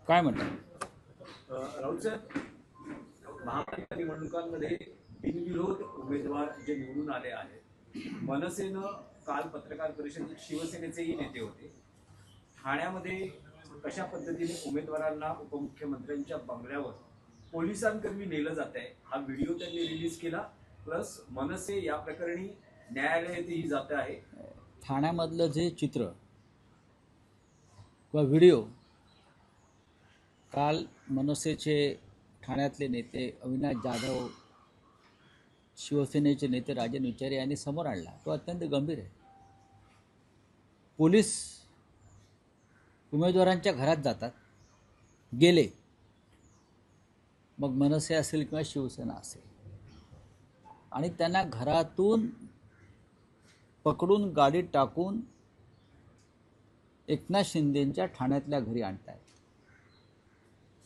काय म्हणतात? राऊत साहेब, महापालिका निवडणुकांमध्ये बिनविरोध उमेदवार जे निवडून आले आहेत, मनसेनं काल पत्रकार परिषदेत शिवसेनेचेही नेते होते. ठाण्यामध्ये कशा पद्धतीने उमेदवारांना उपमुख्यमंत्र्यांच्या बंगल्यावर पोलिसांकर्मी नेलं जात आहे हा व्हिडिओ त्यांनी रिलीज केला. प्लस मनसे या प्रकरणी न्यायालयातही जात आहे. ठाण्यामधलं जे चित्र किंवा व्हिडिओ काल मनसेचे ठाण्यातले नेते अविनाश जाधव, शिवसेनेचे नेते राजन विचारे यांनी समोर आणला तो अत्यंत गंभीर आहे. पोलीस उमेदवारांच्या घरात जातात, गेले, मग मनसे असेल किंवा शिवसेना असेल, आणि त्यांना घरातून पकडून गाडीत टाकून एकनाथ शिंदेंच्या ठाण्यातल्या घरी आणतायत.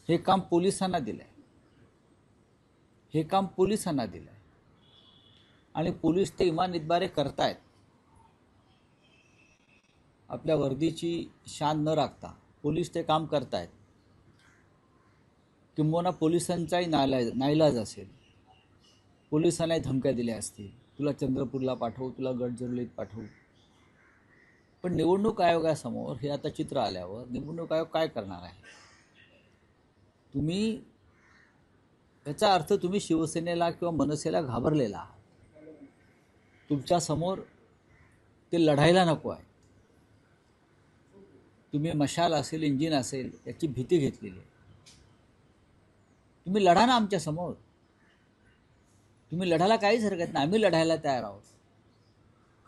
हे काम पोलिसांना दिलं आहे, हे काम पोलिसांना दिलं आहे आणि पोलीस ते इमान इतबारे करतायत. आपल्या वर्दीची शान न राखता पोलीस ते काम करतायत. किंबहुना पोलिसांचाही नाईलाज असेल, पोलिसांनाही धमक्या दिल्या असतील, तुला चंद्रपूरला पाठवू, तुला गडचिरोलीत पाठवू. पण निवडणूक आयोगासमोर हे आता चित्र आल्यावर निवडणूक आयोग काय करणार आहे? तुम्ही याचा अर्थ तुम्ही शिवसेनेला किंवा मनसेला घाबरलेला आहात. तुमच्यासमोर ते लढायला नको आहे. तुम्ही मशाल असेल, इंजिन असेल याची भीती घेतलेली आहे. तुम्ही लढा ना आमच्यासमोर. तुम्ही लढायला काहीच हरकत नाही, आम्ही लढायला तयार आहोत.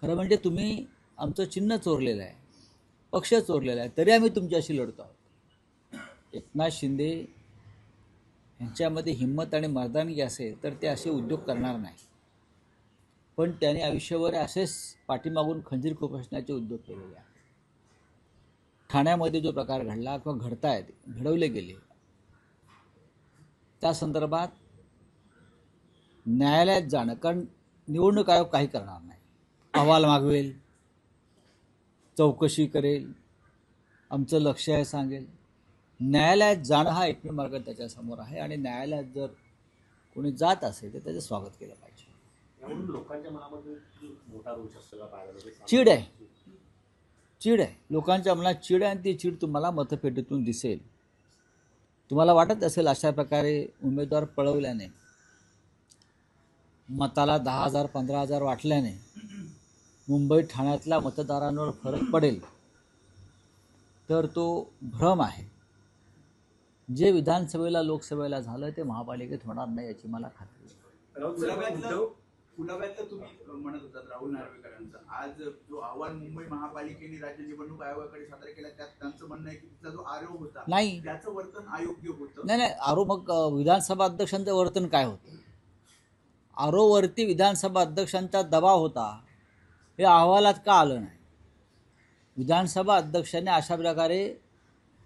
खरं म्हणजे तुम्ही आमचं चिन्ह चोरलेलं आहे, पक्ष चोरलेला आहे, तरी आम्ही तुमच्याशी लढतो आहोत. एकनाथ शिंदे यांच्यामध्ये हिंमत आणि मर्दानगी असेल तर ते असे उद्योग करणार नाही. पण त्याने आयुष्यभर असेच पाठीमागून खंजीर खुपसण्याचे उद्योग केलेले आहेत. ठाण्यामध्ये जो प्रकार घडला किंवा घडतायत, घडवले गेले, त्या संदर्भात न्यायालयात जाणं, कारण निवडणूक आयोग काही करणार नाही. अहवाल मागवेल, चौकशी करेल, आमचं लक्ष आहे सांगेल. न्यायालयात जाणं हा एकमेव मार्ग त्याच्यासमोर आहे आणि न्यायालयात जर कोणी जात असेल तर त्याचं स्वागत केलं पाहिजे. लोकांच्या मनामध्ये मोठा रोष असतो का पाहायला? चीड आहे, चीड आहे. लोकांच्या मनात चीड आहे आणि ती चीड तुम्हाला मतपेटीतून दिसेल. तुम्हाला वाटत असेल अशा प्रकारे उमेदवार पळवल्याने, मताला 10,000 15,000 वाटल्याने मुंबई ठाण्यातल्या मतदारांवर फरक पडेल, तर तो भ्रम आहे. जे विधानसभेला लोकसभेला झालं ते महापालिकेत होणार नाही याची मला खात्री आहे. कुलाब्यातलं तुम्ही म्हणत होतात राहुल नार्वेकरांचा आज जो अहवाल मुंबई महापालिकेने राज्य निवडणूक आयोगाकडे सादर केला त्यात त्यांचं म्हणणं आहे की तिथला जो आरोप होता नाही, त्याचं वर्तन अयोग्य होतं. नाही, आरो मग विधानसभा अध्यक्षांचं वर्तन काय होतं? आरोवरती विधानसभा अध्यक्षांचा दबाव होता, हे अहवालात का आलं नाही? विधानसभा अध्यक्षांनी अशा प्रकारे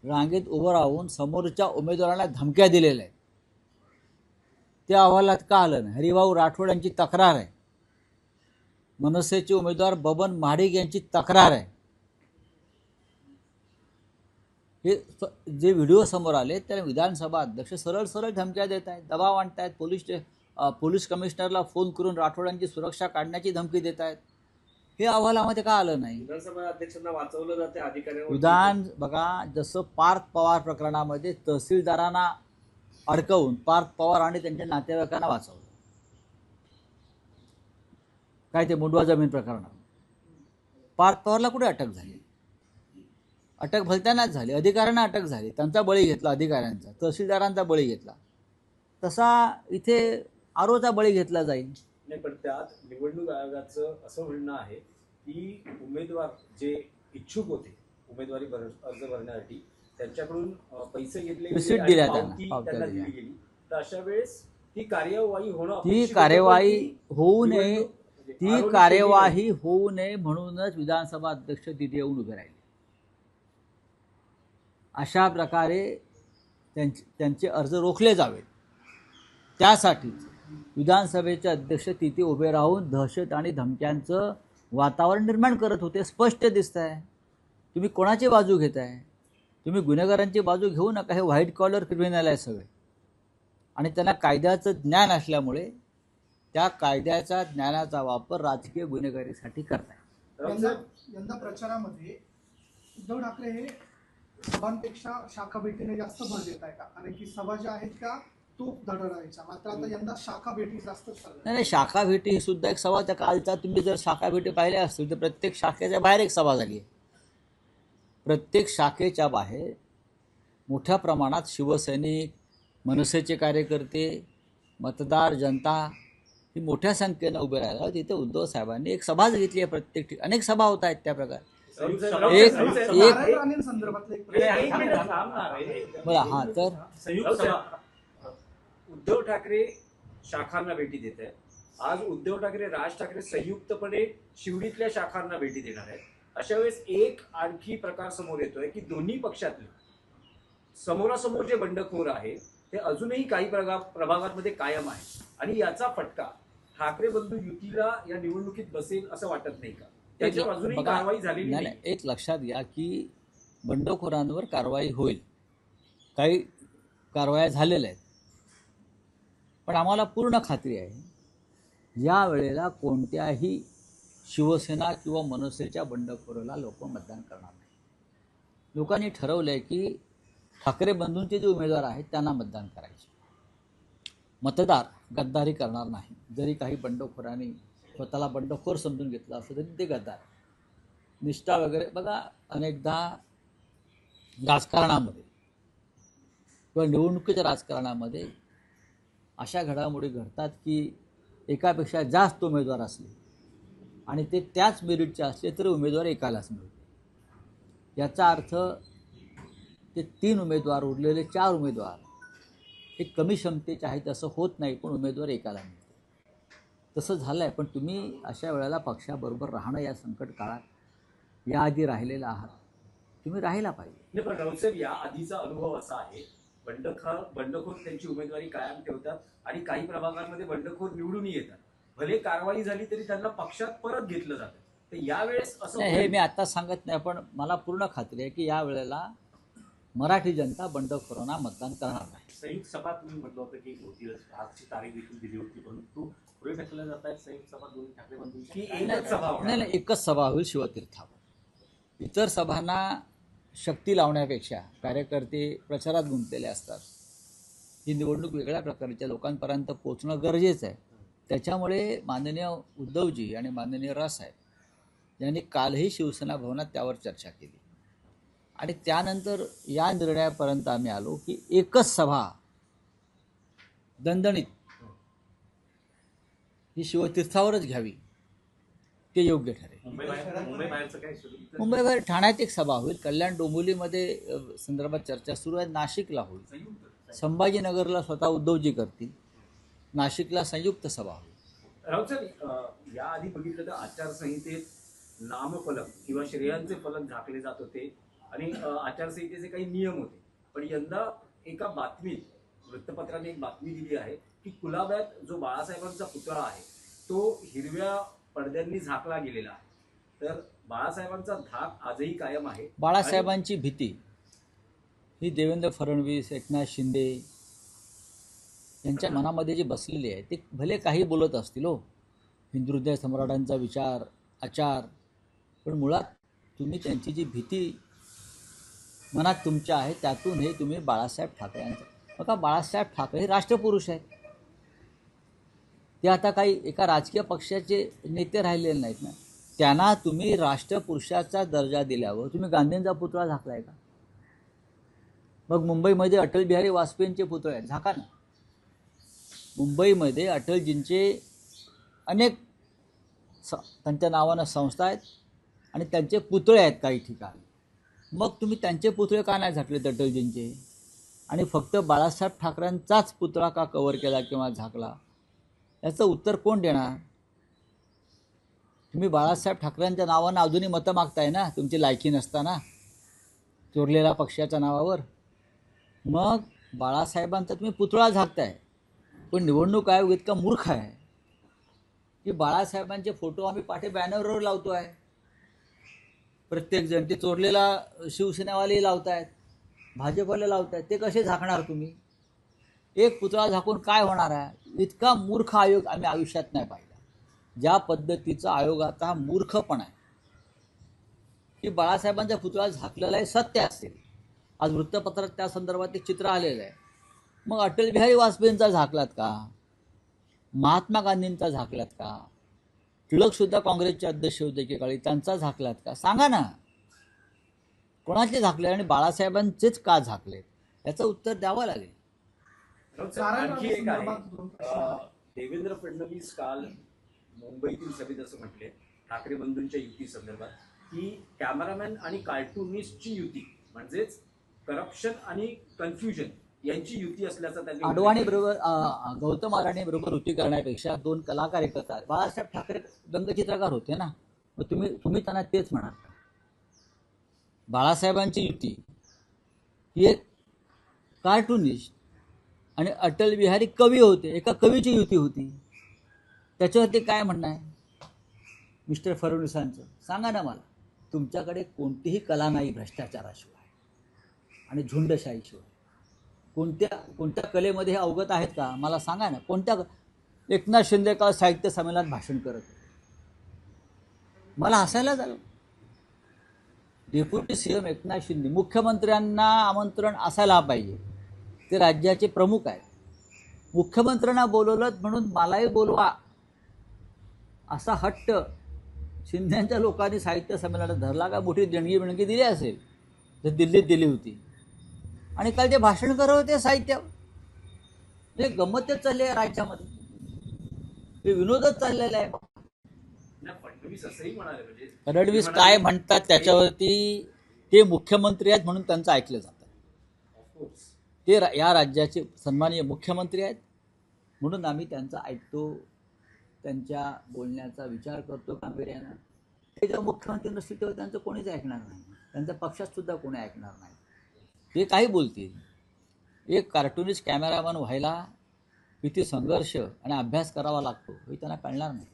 रांगेत उभं राहून समोरच्या उमेदवारांना धमक्या दिलेल्या आहेत, ते अहवालात का आलं नाही? हरिभाऊ राठोड यांची तक्रार आहे, मनसेचे उमेदवार बबन महाडिक यांची तक्रार आहे. हे जे व्हिडिओ समोर आले त्याला विधानसभा अध्यक्ष सरळ सरळ धमक्या देत आहेत, दबाव आणत आहेत. पोलीस कमिशनरला फोन करून राठोडांची सुरक्षा काढण्याची धमकी देत आहेत. हे अहवालामध्ये का आलं नाही? विधानसभा अध्यक्षांना वाचवलं जाते अधिकाऱ्यांवर. विधान बघा, जसं पार्थ पवार प्रकरणामध्ये तहसीलदारांना अडकवून पार्थ पवार आणि त्यांच्या नातेवाईकांना वाचवलं, काय ते मुंडवा जमीन प्रकरणात पार्थ पवारला कुठे अटक झाली? अटक भलत्यानाच झाली, अधिकाऱ्यांना अटक झाली, त्यांचा बळी घेतला, अधिकाऱ्यांचा, तहसीलदारांचा बळी घेतला. तसा इथे आरोचा बळी घेतला जाईल. नाही, पण त्यात निवडणूक आयोगाचं असं म्हणणं आहे की उमेदवार जे इच्छुक होते उमेदवारी अर्ज भरण्यासाठी त्यांच्याकडून पैसे घेतले, रिसीट दिल्या त्यांना दिली गेली. तर अशा वेळेस ती कार्यवाही होणं, ती कार्यवाही होऊ नये, ती कार्यवाही होऊ नये म्हणूनच विधानसभा अध्यक्ष तिथे येऊन उभे राहिले. अशा प्रकारे त्यांचे अर्ज रोखले जावेत, त्यासाठीच विधानसभेचे अध्यक्ष तिथे उभे राहून दहशत आणि धमक्यांचं वातावरण निर्माण करत होते. स्पष्ट दिसत आहे. तुम्ही कोणाची बाजू घेताय? तुम्ही गुन्हेगारांची बाजू घेऊ नका. हे व्हाईट कॉलर क्रिमिनल आहे सगळे आणि त्यांना कायद्याचं ज्ञान असल्यामुळे त्या कायद्याच्या ज्ञानाचा वापर राजकीय गुन्हेगारीसाठी करताय. यंदा प्रचारामध्ये उद्धव ठाकरे हे सभांपेक्षा शाखा भेटीने जास्त भर देत आहे का? कारण की सभा ज्या आहेत त्या तूप धडधायच्या, मात्र आता यंदा शाखा भेटी जास्त नाही, शाखा भेटी ही सुद्धा एक सभा. त्या कालचा तुम्ही जर शाखा भेटी पाहिल्या असतील तर प्रत्येक शाखेच्या बाहेर एक सभा झाली आहे. प्रत्येक शाखेच्या बाहेर मोठ्या प्रमाणात शिवसैनिक, मनसेचे कार्यकर्ते, मतदार, जनता ही मोठ्या संख्येनं उभे राहिला. तिथे उद्धव साहेबांनी एक सभाच घेतली आहे. प्रत्येक ठिकाणी अनेक सभा होत आहेत त्या प्रकारे. बरं, हां, तर उद्धव ठाकरे शाखांना भेटी देत आहेत. आज उद्धव ठाकरे, राज ठाकरे संयुक्तपणे शिवडीतल्या शाखांना भेटी देणार आहेत. अशा वेळेस एक आणखी प्रकार समोर येतोय की दोन्ही पक्षातले समोरासमोर जे बंडखोर आहे ते अजूनही काही प्रभागांमध्ये कायम आहे आणि याचा फटका ठाकरे बंधू युतीला या निवडणुकीत बसेल असं वाटत नाही का? त्याच्यावर अजूनही कारवाई झालेली नाही. एक लक्षात घ्या की बंडखोरांवर कारवाई होईल, काही कारवाया झालेल्या आहेत, पण आम्हाला पूर्ण खात्री आहे या वेळेला कोणत्याही शिवसेना किंवा मनसेच्या बंडखोराला लोक मतदान करणार नाही. लोकांनी ठरवलं आहे की ठाकरे बंधूंचे जे उमेदवार आहेत त्यांना मतदान करायचे. मतदार गद्दारी करणार नाही. जरी काही बंडखोरांनी स्वतःला बंडखोर समजून घेतलं असं तरी ते गद्दार. निष्ठा वगैरे बघा, अनेकदा राजकारणामध्ये किंवा निवडणुकीच्या राजकारणामध्ये अशा घडामोडी घडतात की एकापेक्षा जास्त उमेदवार असले आणि ते त्याच मेरिटचे असले तर उमेदवार एकालाच मिळतो. याचा अर्थ ते 3 उमेदवार, उरलेले 4 उमेदवार हे कमी क्षमतेचे आहेत असं होत नाही, पण उमेदवार एकाला मिळतो. तसं झालं आहे. पण तुम्ही अशा वेळेला पक्षाबरोबर राहणं या संकट काळात याआधी राहिलेला आहात, तुम्ही राहायला पाहिजे. पण राऊतसाहेब, या आधीचा अनुभव असा आहे, बंडखोर त्यांची उमेदवारी कायम ठेवतात आणि काही प्रभागांमध्ये बंडखोर निवडून येतात. भले कारवाई झाली तरी त्यांना पक्षात परत घेतलं जातं. तर यावेळेस असं हे मी आता सांगत नाही, पण मला पूर्ण खात्री आहे की या वेळेला मराठी जनता बंडखोरांना मतदान करणार नाही. संयुक्त सभा तुम्ही म्हटलं होतं की होती, आजची तारीख देखील दिली होती, परंतु पुढे ढकलल्या जात आहेत संयुक्त सभा दोन्ही ठाकरे बंधूंची. एकच सभा होणार. नाही, एकच सभा होईल शिवतीर्थावर. इतर सभांना शक्ती लावण्यापेक्षा कार्यकर्ते प्रचारात गुंतलेले असतात. ही निवडणूक वेगळ्या प्रकारच्या लोकांपर्यंत पोहोचणं गरजेचं आहे. त्याच्यामुळे माननीय उद्धवजी आणि माननीय रावसाहेब यांनी कालही शिवसेना भवनात त्यावर चर्चा केली आणि त्यानंतर या निर्णयापर्यंत आम्ही आलो की एकच सभा दणदणीत ही शिवतीर्थावरच घ्यावी, ते योग्य ठरेल. मुंबई बाहेरचं काय सुरू? मुंबईबाहेर ठाण्यात एक सभा होईल, कल्याण डोंबिवलीमध्ये संदर्भात चर्चा सुरू आहे, नाशिकला होईल, संभाजीनगरला स्वतः उद्धवजी करतील, नाशिकला संयुक्त सभा होईल. राऊतसाहेब, याआधी बघितलं तर आचारसंहितेत नामफलक किंवा श्रेयांचे फलक झाकले जात होते आणि आचारसंहितेचे काही नियम होते. पण यंदा एका बातमीत, वृत्तपत्राने एक बातमी दिली आहे की कुलाब्यात जो बाळासाहेबांचा पुतळा आहे तो हिरव्या पडद्यांनी झाकला गेलेला आहे. तर बाळासाहेबांचा धाक आजही कायम आहे. बाळासाहेबांची भीती ही देवेंद्र फडणवीस, एकनाथ शिंदे यांच्या मनामध्ये जी बसलेली आहे, ते भले काही बोलत असतील हो, हिंदू हृदय सम्राटांचा विचार, आचार, पण मुळात तुम्ही त्यांची जी भीती मनात तुमच्या आहे त्यातून हे तुम्ही बाळासाहेब ठाकरे यांचं बघा. बाळासाहेब ठाकरे हे राष्ट्रपुरुष आहेत. ते आता काही एका राजकीय पक्षाचे नेते राहिलेले नाहीत ना. त्यांना तुम्ही राष्ट्रपुरुषाचा दर्जा दिल्यावर तुम्ही गांधींचा पुतळा झाकलाय का? मग मुंबईमध्ये अटल बिहारी वाजपेयींचे पुतळे आहेत, झाका ना. मुंबईमध्ये अटलजींचे अनेक त्यांच्या नावानं संस्था आहेत आणि त्यांचे पुतळे आहेत काही ठिकाणी. मग तुम्ही त्यांचे पुतळे का नाही झाकलेत अटलजींचे आणि फक्त बाळासाहेब ठाकरेंचाच पुतळा का कव्हर केला किंवा झाकला? याचं उत्तर कोण देणार? तुम्ही बाळासाहेब ठाकरेंच्या नावानं अजूनही मतं मागताय ना, तुमची लायकी नसताना, चोरलेल्या पक्षाच्या नावावर. मग बाळासाहेबांचा तुम्ही पुतळा झाकताय, पण निवडणूक आयोग इतका मूर्ख आहे की बाळासाहेबांचे फोटो आम्ही पाठे बॅनरवर लावतो आहे. प्रत्येकजण ते चोरलेला शिवसेनावालेही लावत आहेत. भाजपला लावताय ते कसे झाकणार तुम्ही? एक पुतळा झाकून काय होणार आहे? इतका मूर्ख आयोग आम्ही आयुष्यात नाही पाहिला. ज्या पद्धतीचा आयोगाचा मूर्खपणा आहे की बाळासाहेबांचा पुतळा झाकलेला आहे सत्य असेल. आज वृत्तपत्रात त्या संदर्भात एक चित्र आलेलं आहे. मग अटल बिहारी वाजपेयींचा झाकलात का? महात्मा गांधींचा झाकलात का? टिळकसुद्धा काँग्रेसचे अध्यक्ष होते एकेकाळी, त्यांचा झाकलात का? सांगा ना, कोणाचे झाकले आणि बाळासाहेबांचेच का झाकले? याचं उत्तर द्यावं लागेल. राऊत साहेब, नारायण आणखी राणे एक आहे. संदर्भात दोन प्रश्न आहेत. देवेंद्र फडणवीस काल मुंबईतील सभेत असं म्हटले ठाकरे बंधूंच्या युती संदर्भात की कॅमेरामॅन आणि कार्टुनिस्टची युती म्हणजेच करप्शन आणि कन्फ्युजन यांची युती असल्याचा त्यांनी अडवाणी बरोबर गौतम अडाणी बरोबर युती करण्यापेक्षा दोन कलाकार एकत्र आहेत. बाळासाहेब ठाकरे व्यंगचित्रकार होते ना, मग तुम्ही त्यांना तेच म्हणाल. बाळासाहेबांची युती ही एक कार्टुनिस्ट आणि अटल बिहारी कवी होते, एका कवीची युती होती. त्याच्यावरती काय म्हणणं आहे मिस्टर फडणवीसांचं? सांगा ना मला. तुमच्याकडे कोणतीही कला नाही भ्रष्टाचाराशिवाय आणि झुंडशाहीशिवाय. कोणत्या कलेमध्ये हे अवगत आहेत का? मला सांगा ना. एकनाथ शिंदे काल साहित्य संमेलनात भाषण करत होते. मला हसायला झालं. डेप्युटी सीएम एकनाथ शिंदे, मुख्यमंत्र्यांना आमंत्रण असायला पाहिजे, ते राज्याचे प्रमुख आहेत. मुख्यमंत्र्यांना बोलवलं म्हणून मलाही बोलवा असा हट्ट शिंदेच्या लोकांनी साहित्य संमेलनात धरला का? मोठी देणगी दिली असेल तर दिल्लीत दिली होती. आणि काल ते भाषण करत होते साहित्य. हे गंमतच चालली आहे राज्यामध्ये, हे विनोदच चाललेला आहे. फडणवीस असंही म्हणाले म्हणजे फडणवीस काय म्हणतात त्याच्यावरती ते मुख्यमंत्री आहेत म्हणून त्यांचं ऐकलं जातं. ऑफकोर्स ते या राज्याचे सन्माननीय मुख्यमंत्री आहेत म्हणून आम्ही त्यांचं ऐकतो, त्यांच्या बोलण्याचा विचार करतो गांभीर्यानं. ते जेव्हा मुख्यमंत्री नसतील तेव्हा त्यांचं कोणीच ऐकणार नाही, त्यांच्या पक्षात सुद्धा कोणी ऐकणार नाही. ते काही बोलतील. एक कार्टुनिस्ट कॅमेरामॅन व्हायला किती संघर्ष आणि अभ्यास करावा लागतो हे त्यांना कळणार नाही.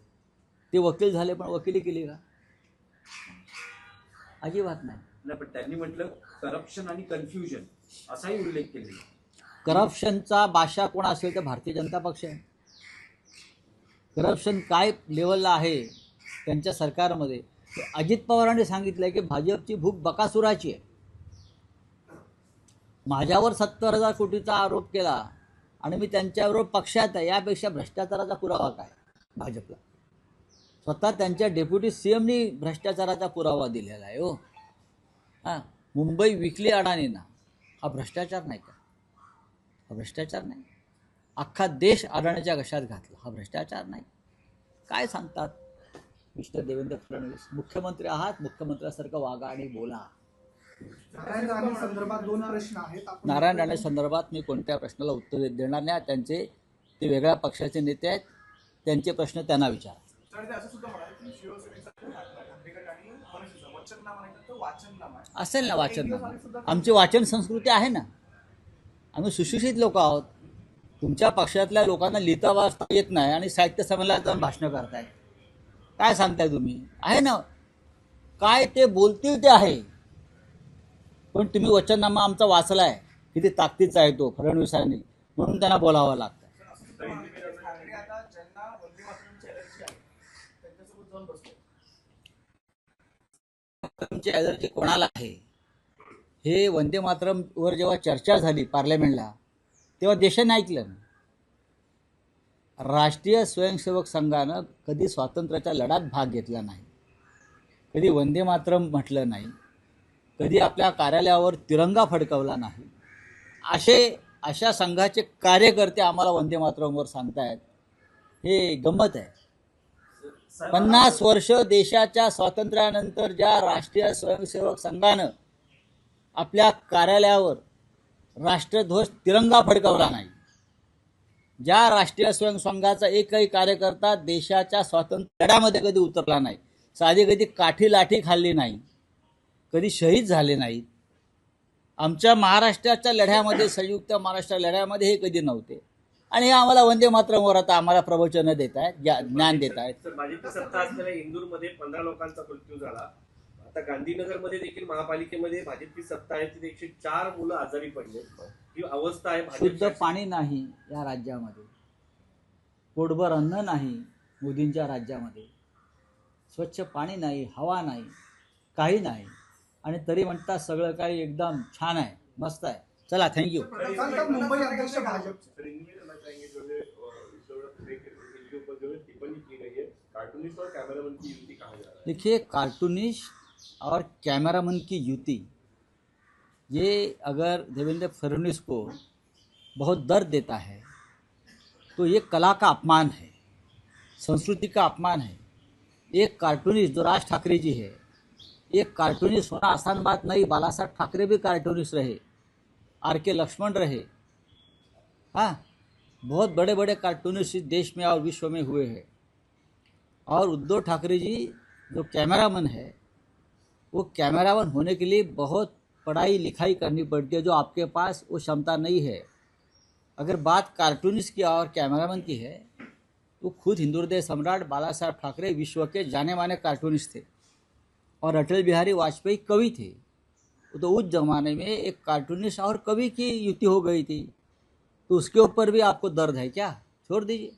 ते वकील झाले पण वकिली केली का? अजिबात नाही. नाही, पण त्यांनी म्हटलं करप्शन आणि कन्फ्युजन असाही उल्लेख केलेला. करप्शनचा बादशाह कोण असेल तर भारतीय जनता पक्ष आहे. करप्शन काय लेवलला आहे त्यांच्या सरकारमध्ये अजित पवारांनी सांगितलं की भाजपची भूक बकासुराची आहे. माझ्यावर 70,000 कोटीचा आरोप केला आणि मी त्यांच्याबरोबर पक्षात आहे, यापेक्षा भ्रष्टाचाराचा पुरावा काय भाजपला? स्वतः त्यांच्या डेप्युटी सीएमनी भ्रष्टाचाराचा पुरावा दिलेला आहे. हो हां, मुंबई विकली अडाणींना, हा भ्रष्टाचार नाही का? हा भ्रष्टाचार नाही. अख्खा देश अडाणीच्या घशात घातला, हा भ्रष्टाचार नाही. काय सांगतात मिस्टर देवेंद्र फडणवीस? मुख्यमंत्री आहात, मुख्यमंत्र्यासारखं वागा आणि बोला. नारायण राणे संदर्भात दोन प्रश्न आहेत. आपण नारायण राणे संदर्भात मी कोणत्या प्रश्नाला उत्तर देणार नाही. ते वेगळ्या पक्षाचे नेते आहेत, त्यांचे प्रश्न त्यांना विचारा. तर ते असं सुद्धा म्हणाले की शिवसेनेचा ठाकरे गट आणि मनसेचा वचननामा नाही तर वाचननामा आहे. असेल ना वाचन. आमची वाचन संस्कृती आहे ना. आम्ही सुशिक्षित लोक आहोत. तुमच्या पक्षातल्या लोकांना लिहिता वाचता येत नाही आणि साहित्य संमेलनात जाऊन भाषणं करताय. काय सांगताय तुम्ही? आहे ना, काय ते बोलतील ते आहे. पण तुम्ही वचननामा आमचा वाचलाय, किती ताकदीचा आहे तो फडणवीसांनी, म्हणून त्यांना बोलावं लागतं. ठाकरे आता ज्यांना वंदे मातरमची एलर्जी आहे त्यांच्यासोबत जाऊन बसतो. तुमची एलर्जी कोणाला आहे? हे वंदे मातरमवर जेव्हा चर्चा झाली पार्लमेंटला तेव्हा देशाने ऐकलं. राष्ट्रीय स्वयंसेवक संघानं कधी स्वातंत्र्याच्या लढ्यात भाग घेतला नाही, कधी वंदे मातरम म्हटलं नाही, कधी आपल्या कार्यालयावर तिरंगा फडकवला नाही. अशा संघाचे कार्यकर्ते आम्हाला वंदे मातरमवर सांगतायत, हे गंमत आहे. 50 वर्ष देशाच्या स्वातंत्र्यानंतर ज्या राष्ट्रीय स्वयंसेवक संघानं आपल्या कार्यालयावर राष्ट्रध्वज तिरंगा फडकवला नाही, ज्या राष्ट्रीय स्वयंसेवक संघाचा एकही कार्यकर्ता देशाच्या स्वातंत्र्य लढ्यामध्ये कधी उतरला नाही, साधी कधी काठी लाठी खाल्ली नाही, कधी शहीद झाले नाहीत, आमच्या महाराष्ट्राच्या लढ्यामध्ये संयुक्त महाराष्ट्र लढ्यामध्ये हे कधी नव्हते. आणि हे आम्हाला वंदे मातरमवर आता आम्हाला प्रवचनं देत आहेत, ज्ञान देत आहेत. तर भाजपची सत्ता असलेल्या इंदूरमध्ये 15 लोकांचा मृत्यू झाला. आता गांधीनगरमध्ये देखील महापालिकेमध्ये भाजपची सत्ता आहे, तिथे 104 मुलं आजारी पडले. ही अवस्था आहे शुद्ध भाजप पाणी नाही या राज्यामध्ये, पोटभर अन्न नाही मोदींच्या राज्यामध्ये, स्वच्छ पाणी नाही, हवा नाही, काही नाही, आणि तरी म्हणतात सगळं काही एकदम छान आहे, मस्त आहे. चला, थँक्यू. प्रताप साहेब, मुंबई अध्यक्ष भाजपचे सर, इनमें रहना चाहेंगे जो है ईश्वर इनके ऊपर जो है टिप्पणी की गई है, कार्टूनिस्ट और कैमरामैन की युति कहा जा रहा है. देखिए, कार्टूनिस्ट और कैमरामैन की युति, ये अगर देवेंद्र फडणवीस को बहुत दर्द देता है तो ये कला का अपमान है, संस्कृति का अपमान है. एक कार्टूनिस्ट जो राज ठाकरे जी है, एक कार्टूनिस्ट होना आसान बात नहीं. बाला साहब ठाकरे भी कार्टूनिस्ट रहे, आर.के. लक्ष्मण रहे, हाँ, बहुत बड़े बड़े कार्टूनिस्ट इस देश में और विश्व में हुए हैं. और उद्धव ठाकरे जी जो कैमरामैन है, वो कैमरामैन होने के लिए बहुत पढ़ाई लिखाई करनी पड़ती है, जो आपके पास वो क्षमता नहीं है. अगर बात कार्टूनिस्ट की और कैमरामैन की है तो खुद हिंदू हृदय सम्राट बाला साहब ठाकरे विश्व के जाने माने कार्टूनिस्ट थे, और अटल बिहारी वाजपेयी कवि थे. तो उस जमाने में एक कार्टूनिस्ट और कवि की युति हो गई थी, तो उसके ऊपर भी आपको दर्द है क्या? छोड़ दीजिए.